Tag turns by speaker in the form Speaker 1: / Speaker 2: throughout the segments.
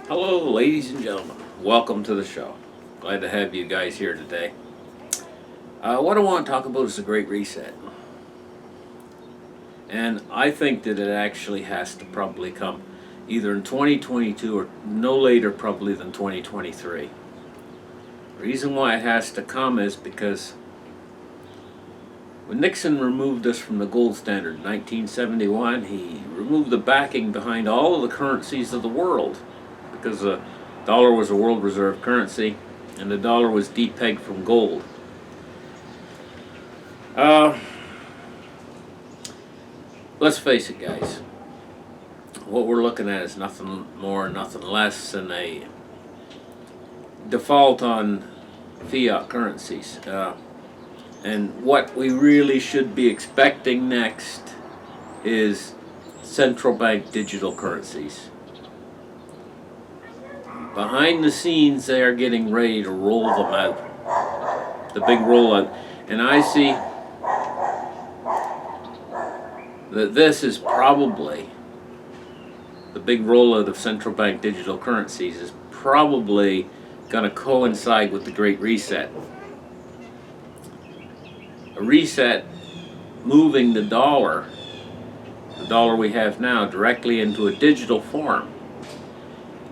Speaker 1: Hello, ladies and gentlemen. Welcome to the show. Glad to have you guys here today. What I want to talk about is the Great Reset. And I think that it actually has to probably come either in 2022 or no later probably than 2023. The reason why it has to come is because when Nixon removed us from the gold standard in 1971, he removed the backing behind all of the currencies of the world because the dollar was a world reserve currency and the dollar was depegged from gold. Uh, let's face it, guys. What we're looking at is nothing more, nothing less than a default on fiat currencies. And what we really should be expecting next is central bank digital currencies. Behind the scenes, they are getting ready to roll them out. The big rollout. And I see that this is probably, the big rollout of central bank digital currencies is probably going to coincide with the Great Reset. A reset moving the dollar we have now, directly into a digital form.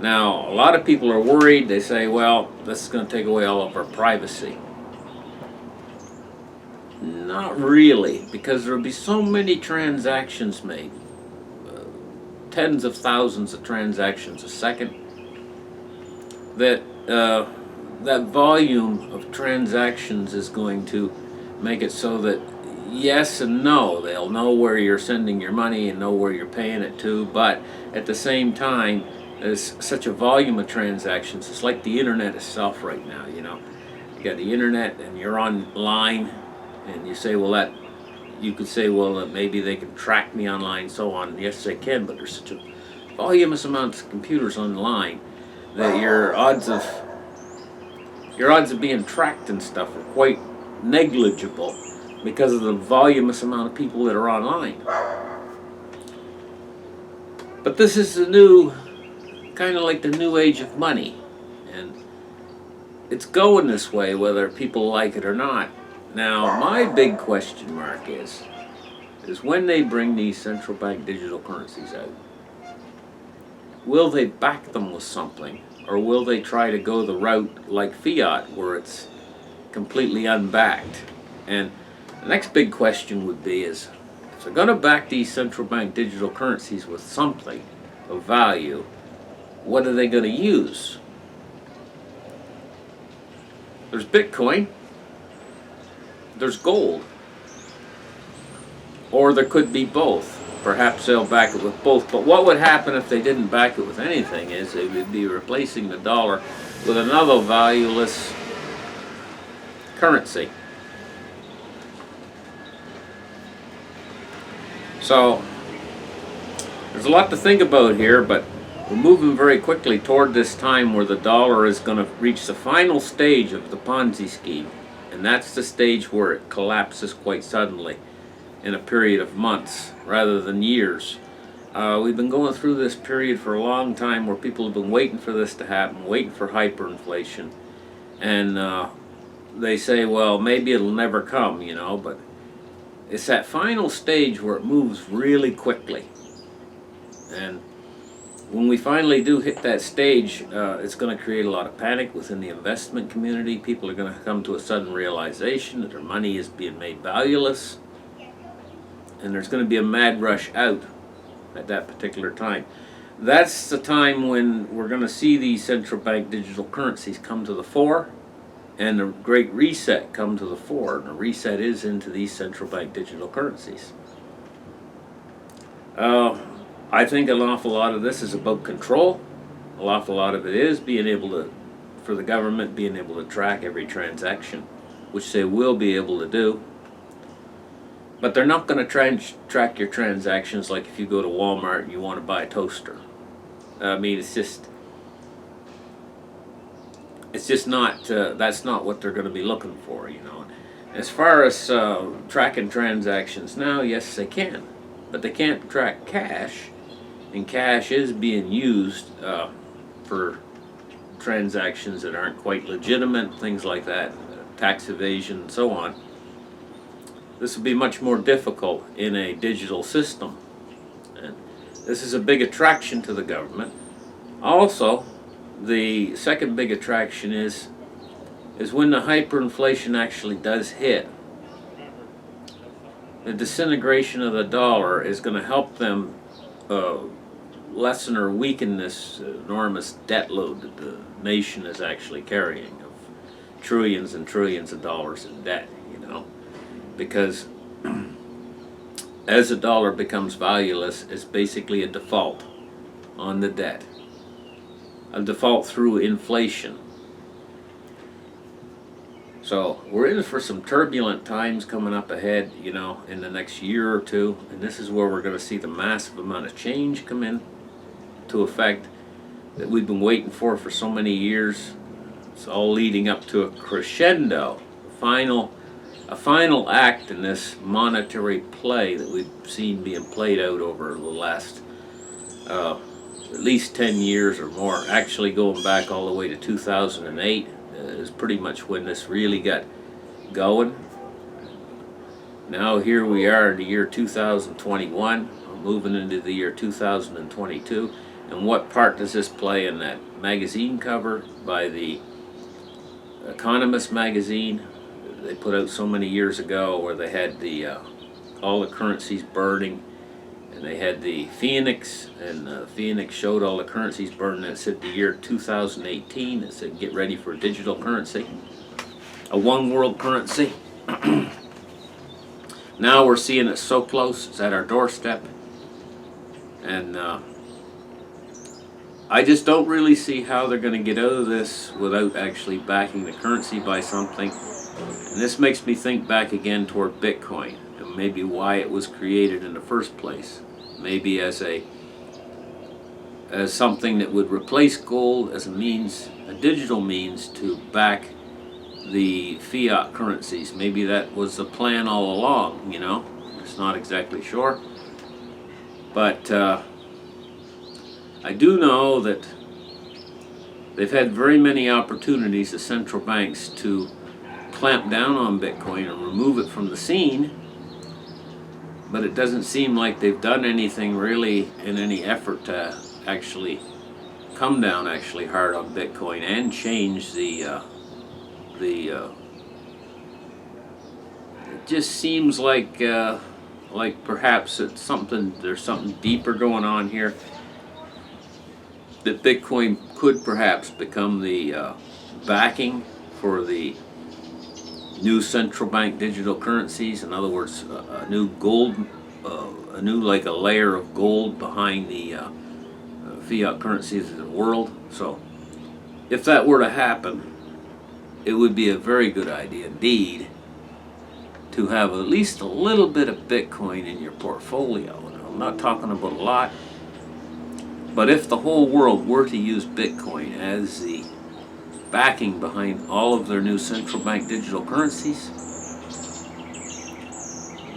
Speaker 1: Now, a lot of people are worried. They say, well, this is going to take away all of our privacy. Not really, because there will be so many transactions made, tens of thousands of transactions a second, that that volume of transactions is going to make it so that yes and no, they'll know where you're sending your money and know where you're paying it to, but at the same time, there's such a volume of transactions. It's like the internet itself right now, you know. You got the internet and you're online, and you say, well, that you could say, well, maybe they can track me online, so on. Yes, they can, but there's such a voluminous amount of computers online that your odds of being tracked and stuff are quite negligible because of the voluminous amount of people that are online. But this is the new, kind of like the new age of money, and it's going this way whether people like it or not. Now, my big question mark is when they bring these central bank digital currencies out, will they back them with something, or will they try to go the route like fiat where it's completely unbacked? And the next big question would be is, if they're going to back these central bank digital currencies with something of value, what are they going to use? There's Bitcoin, there's gold, or there could be both. Perhaps they'll back it with both, but what would happen if they didn't back it with anything is they would be replacing the dollar with another valueless currency. So there's a lot to think about here, but we're moving very quickly toward this time where the dollar is going to reach the final stage of the Ponzi scheme, and that's the stage where it collapses quite suddenly in a period of months rather than years. We've been going through this period for a long time where people have been waiting for this to happen, waiting for hyperinflation, and they say, well, maybe it'll never come, you know, but it's that final stage where it moves really quickly. And when we finally do hit that stage, it's going to create a lot of panic within the investment community. People are going to come to a sudden realization that their money is being made valueless, and there's going to be a mad rush out at that particular time. That's the time when we're going to see these central bank digital currencies come to the fore, and the Great Reset come to the fore. And the reset is into these central bank digital currencies. I think an awful lot of this is about control. An awful lot of it is being able to, for the government, being able to track every transaction, which they will be able to do. But they're not going to track your transactions like if you go to Walmart and you want to buy a toaster. I mean, it's just not, that's not what they're going to be looking for, you know. As far as tracking transactions now, yes, they can. But they can't track cash, and cash is being used for transactions that aren't quite legitimate, things like that, tax evasion and so on. This would be much more difficult in a digital system. And this is a big attraction to the government. Also, the second big attraction is when the hyperinflation actually does hit. The disintegration of the dollar is going to help them lessen or weaken this enormous debt load that the nation is actually carrying of trillions and trillions of dollars in debt, because as the dollar becomes valueless, it's basically a default on the debt, a default through inflation. So we're in for some turbulent times coming up ahead, in the next year or two, and this is where we're going to see the massive amount of change come in to effect that we've been waiting for so many years. It's all leading up to a crescendo, a final act in this monetary play that we've seen being played out over the last at least 10 years or more. Actually going back all the way to 2008 is pretty much when this really got going. Now here we are in the year 2021, we're moving into the year 2022, and what part does this play in that magazine cover by the Economist magazine they put out so many years ago, where they had all the currencies burning, and they had the Phoenix, and Phoenix showed all the currencies burning. It said the year 2018. It said get ready for a digital currency, a one world currency. Now we're seeing it so close, it's at our doorstep, and I just don't really see how they're going to get out of this without actually backing the currency by something. And this makes me think back again toward Bitcoin, and maybe why it was created in the first place. Maybe as something that would replace gold as a digital means to back the fiat currencies. Maybe that was the plan all along, It's not exactly sure. But I do know that they've had very many opportunities, the central banks, to clamp down on Bitcoin and remove it from the scene, but it doesn't seem like they've done anything really in any effort to actually come down hard on Bitcoin and change it just seems like perhaps there's something deeper going on here, that Bitcoin could perhaps become the backing for the new central bank digital currencies. In other words, a new gold, a layer of gold behind the fiat currencies of the world. So if that were to happen, it would be a very good idea indeed to have at least a little bit of Bitcoin in your portfolio. And I'm not talking about a lot, but if the whole world were to use Bitcoin as the backing behind all of their new central bank digital currencies,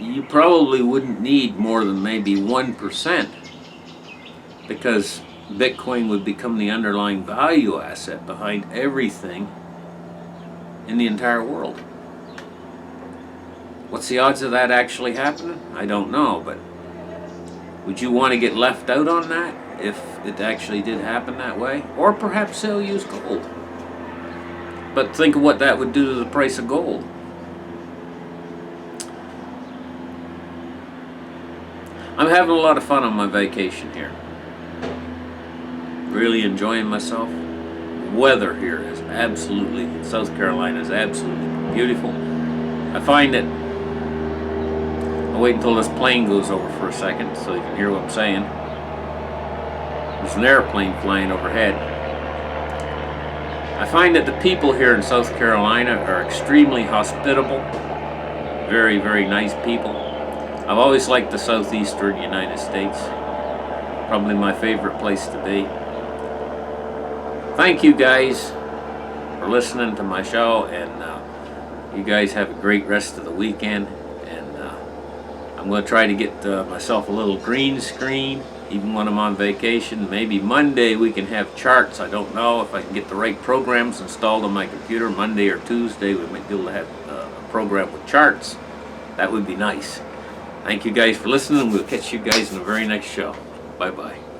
Speaker 1: you probably wouldn't need more than maybe 1%, because Bitcoin would become the underlying value asset behind everything in the entire world. What's the odds of that actually happening? I don't know, but would you want to get left out on that if it actually did happen that way? Or perhaps they'll use gold. But think of what that would do to the price of gold. I'm having a lot of fun on my vacation here. Really enjoying myself. Weather here is South Carolina is absolutely beautiful. I find that, I'll wait until this plane goes over for a second so you can hear what I'm saying. There's an airplane flying overhead. I find that the people here in South Carolina are extremely hospitable, very, very nice people. I've always liked the southeastern United States, probably my favorite place to be. Thank you guys for listening to my show, and you guys have a great rest of the weekend. And I'm going to try to get myself a little green screen even when I'm on vacation. Maybe Monday we can have charts. I don't know if I can get the right programs installed on my computer. Monday or Tuesday we might be able to have a program with charts. That would be nice. Thank you guys for listening. We'll catch you guys in the very next show. Bye-bye.